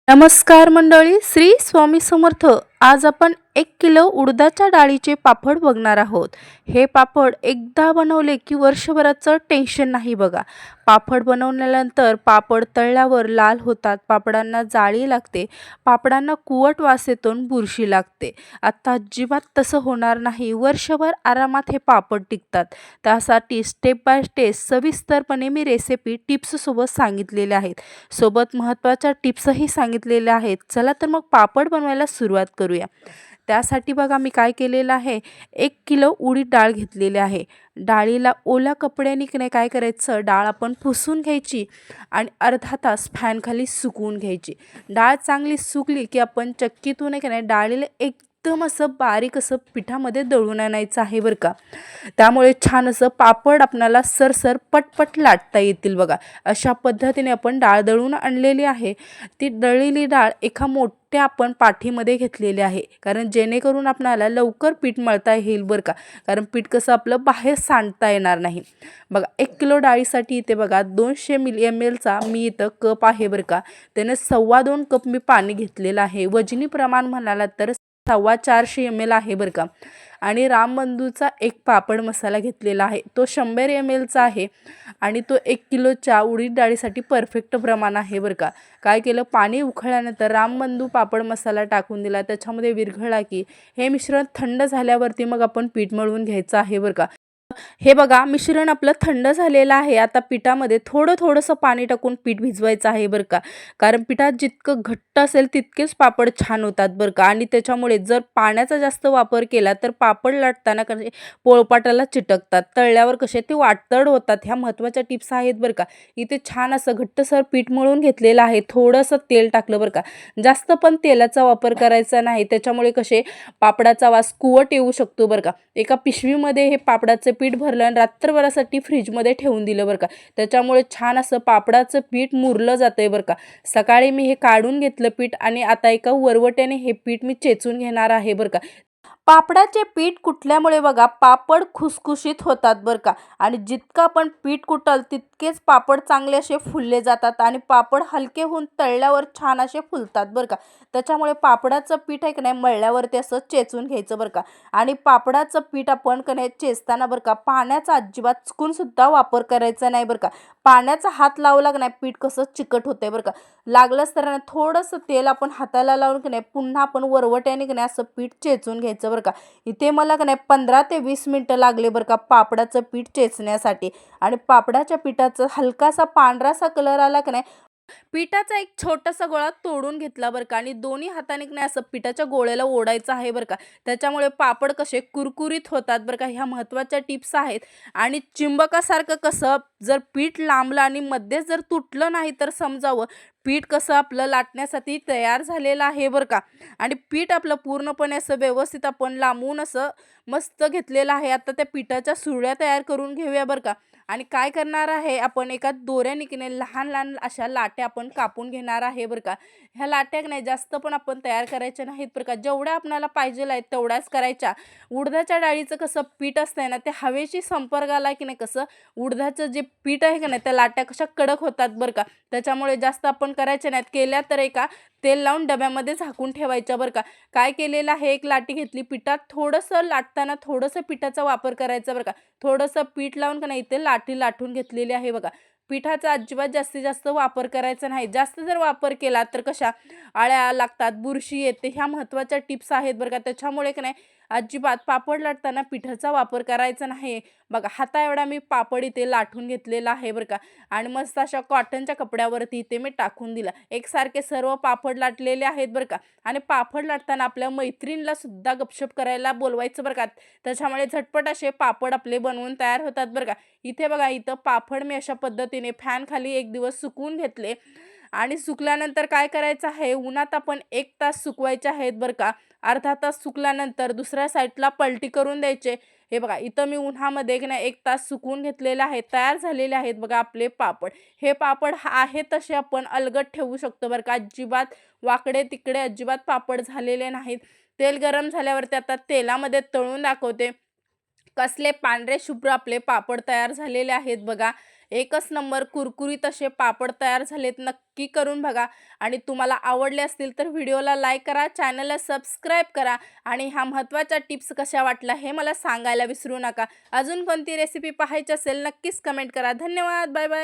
नमस्कार मंडळी, श्री स्वामी समर्थ. आज आपण 1 किलो उडदाच्या डाळीचे पापड बघणार आहोत. हे पापड एकदा बनवले की वर्षभराचं टेन्शन नाही बघा. पापड बनवल्यानंतर पापड तळल्यावर लाल होतात, पापडांना जाळी लागते, पापडांना कुवट वास येतो आणि बुरशी लागते. आता अजिबात तसं होणार नाही. वर्षभर आरामात हे पापड टिकतात. त्यासाठी स्टेप बाय स्टेप सविस्तरपणे मी रेसिपी टिप्ससोबत सांगितलेल्या आहेत. सोबत महत्त्वाच्या टिप्सही सांगितलेल्या आहेत. चला तर मग पापड बनवायला सुरुवात करूया. त्यासाठी बघा मी काय केलेलं आहे, 1 किलो उडीद डाळ घेतलेली आहे. डाळीला ओल्या कपड्याने की नाही काय करायचं, डाळ आपण पुसून घ्यायची आणि अर्धा तास फॅनखाली सुकवून घ्यायची. डाळ चांगली सुकली की आपण चक्कीतून की नाही डाळीला एकदम असं बारीक असं पिठामध्ये दळून आणायचं आहे बरं का. त्यामुळे छान असं पापड आपणाला सरसर पटपट लाटता येतील बघा. अशा पद्धतीने आपण डाळ दळून आणलेली आहे. ती दळलेली डाळ एका मोठ्या आपण पाठीमध्ये घेतलेली आहे, कारण जेणेकरून आपणाला लवकर पीठ मळता येईल बरं का. कारण पीठ कसं आपलं बाहेर सांडता येणार नाही. बघा 1 किलो डाळीसाठी इथे बघा 200 ml चा मी इथं कप आहे बरं का. त्याने 2.25 कप मी पाणी घेतलेलं आहे. वजनी प्रमाण म्हणाला तर 450 ml आहे बरं का. आणि रामबंधूचा एक पापड मसाला घेतलेला आहे, तो 100 ml चा आहे आणि तो 1 किलोच्या उडीद डाळीसाठी परफेक्ट प्रमाण आहे बरं का. काय केलं, पाणी उकळल्यानंतर रामबंधू पापड मसाला टाकून दिला, त्याच्यामध्ये विरघळला की हे मिश्रण थंड झाल्यावरती मग आपण पीठ मळून घ्यायचं आहे बरं का. हे बघा मिश्रण आपलं थंड झालेलं आहे. आता पिठामध्ये थोडंसं पाणी टाकून पीठ भिजवायचं आहे बरं का. कारण पिठात जितकं घट्ट असेल तितकेच पापड छान होतात बरं का. आणि त्याच्यामुळे जर पाण्याचा जास्त वापर केला तर पापड लाटताना कसे पोळपाटाला चिटकतात, तळल्यावर कसे ते वाटतड होतात. ह्या महत्त्वाच्या टिप्स आहेत बरं का. इथे छान असं घट्टसर पीठ मळून घेतलेलं आहे. थोडंसं तेल टाकलं बरं का. जास्त पण तेलाचा वापर करायचा नाही, त्याच्यामुळे कसे पापडाचा वास कुवट येऊ शकतो बरं का. एका पिशवीमध्ये हे पापडाचं पीठ भरलं आणि रात्रभरासाठी फ्रीजमध्ये ठेवून दिलं बरं का. त्याच्यामुळे छान असं पापडाचं पीठ मुरलं जातंय बरं का. सकाळी मी हे काढून घेतलं पीठ आणि आता एका वरवट्याने हे पीठ मी चेचून घेणार आहे बरं का. पापडाचे पीठ कुटल्यामुळे बघा पापड खुसखुशीत होतात बरं का. आणि जितकं आपण पीठ कुटल तितकेच पापड चांगले असे फुलले जातात आणि पापड हलके होऊन तळल्यावर छान असे फुलतात बरं का. त्याच्यामुळे पापडाचं पीठ आहे की नाही मळल्यावरती असं चेचून घ्यायचं बरं का. आणि पापडाचं पीठ आपण की नाही चेचताना बरं का पाण्याचा अजिबात चुकून सुद्धा वापर करायचा नाही बरं का. पाण्याचा हात लावला की नाही पीठ कसं चिकट होतंय बरं का. लागलंच तर थोडंसं तेल आपण हाताला लावून की नाही पुन्हा आपण वरवट्याने की नाही असं पीठ चेचून घ्यायचं बरं का. इथे मला की नाही 15 ते 20 मिनिटं लागले बरं का पापडाचं पीठ चेचण्यासाठी. आणि पापडाच्या पिठाचा हलकासा पांढरासा कलर आला की नाही, पिठाचा एक छोटासा गोळा तोडून घेतला बरं का. आणि दोन्ही हाताने नाही असं पिठाच्या गोळ्याला ओढायचं आहे बरं का. त्याच्यामुळे पापड कसे कुरकुरीत होतात बरं का. ह्या महत्त्वाच्या टिप्स आहेत. आणि चिंबकासारखं कसं जर पीठ लांबलं आणि मध्ये जर तुटलं नाही तर समजावं पीठ कसं आपलं लाटण्यासाठी तयार झालेलं आहे बरं का. आणि पीठ आपलं पूर्णपणे असं व्यवस्थित आपण लांबून असं मस्त घेतलेलं आहे. आता त्या पिठाच्या सुरळ्या तयार करून घेऊया बरं का. आणि काय करणार आहे, आपण एका दोऱ्याने की नाही लहान लहान अशा लाट्या आपण कापून घेणार आहे बरं का. ह्या लाट्या नाही जास्त पण आपण तयार करायच्या नाहीत बरं का. जेवढ्या आपल्याला पाहिजे आहेत तेवढ्याच करायच्या. उडदाच्या डाळीचं कसं पीठ असतंय ना, ते हवेशी संपर्क आला की नाही कसं उडदाचं जे पीठ आहे की नाही त्या लाट्या कशा कडक होतात बरं का. त्याच्यामुळे जास्त आपण करायच्या नाहीत. केल्या तर एका तेल लावून डब्यामध्ये झाकून ठेवायच्या बरं का. काय केलेलं आहे, एक लाटी घेतली, पिठात थोडंसं लाटताना थोडंसं पिठाचा वापर करायचा बरं का. थोडंसं पीठ लावून का नाही इथे लाटी लाटून घेतलेली आहे बघा. पिठाचा अजिबात जास्तीत जास्त वापर करायचा नाही. जास्त जर वापर केला तर कशा आळ्या लागतात, बुरशी येते. ह्या महत्त्वाच्या टिप्स आहेत बरं का. त्याच्यामुळे की नाही अजिबात पापड लाटताना पिठाचा वापर करायचा नाही. बघा हाता एवढा मी पापड इथे लाटून घेतलेला आहे बरं का. आणि मस्त अशा कॉटनच्या कपड्यावरती इथे मी टाकून दिला. एकसारखे सर्व पापड लाटलेले आहेत बरं का. आणि पापड लाटताना आपल्या मैत्रिणीला सुद्धा गपशप करायला बोलवायचं बरं का. त्याच्यामुळे झटपट असे पापड आपले बनवून तयार होतात बरं का. इथे बघा इथं पापड मी अशा पद्धतीने फॅन खाली 1 दिवस सुकवून घेतले. आणि सुकल्यानंतर काय करायचं आहे, उन्हात आपण 1 तास सुकवायचे आहेत बरं का. अर्धा तास सुकल्यानंतर दुसऱ्या साईडला पलटी करून द्यायचे. हे बघा इथं मी उन्हामध्ये की नाही 1 तास सुकवून घेतलेले आहेत. तयार झालेले आहेत बघा आपले पापड. हे पापड आहे तसे आपण अलगद ठेवू शकतो बरं का. अजिबात वाकडे तिकडे अजिबात पापड झालेले नाहीत. तेल गरम झाल्यावरती आता तेलामध्ये तळून दाखवते. कसले पांढरे शुभ्र आपले पापड तयार झालेले आहेत बघा. एकच नंबर कुरकुरीत असे पापड तयार झालेत. नक्की करून बघा आणि तुम्हाला आवडले असतील तर व्हिडिओला लाईक करा, चॅनलला सबस्क्राईब करा आणि ह्या महत्त्वाच्या टिप्स कशा वाटल्या हे मला सांगायला विसरू नका. अजून कोणती रेसिपी पाहायची असेल नक्कीच कमेंट करा. धन्यवाद. Bye bye.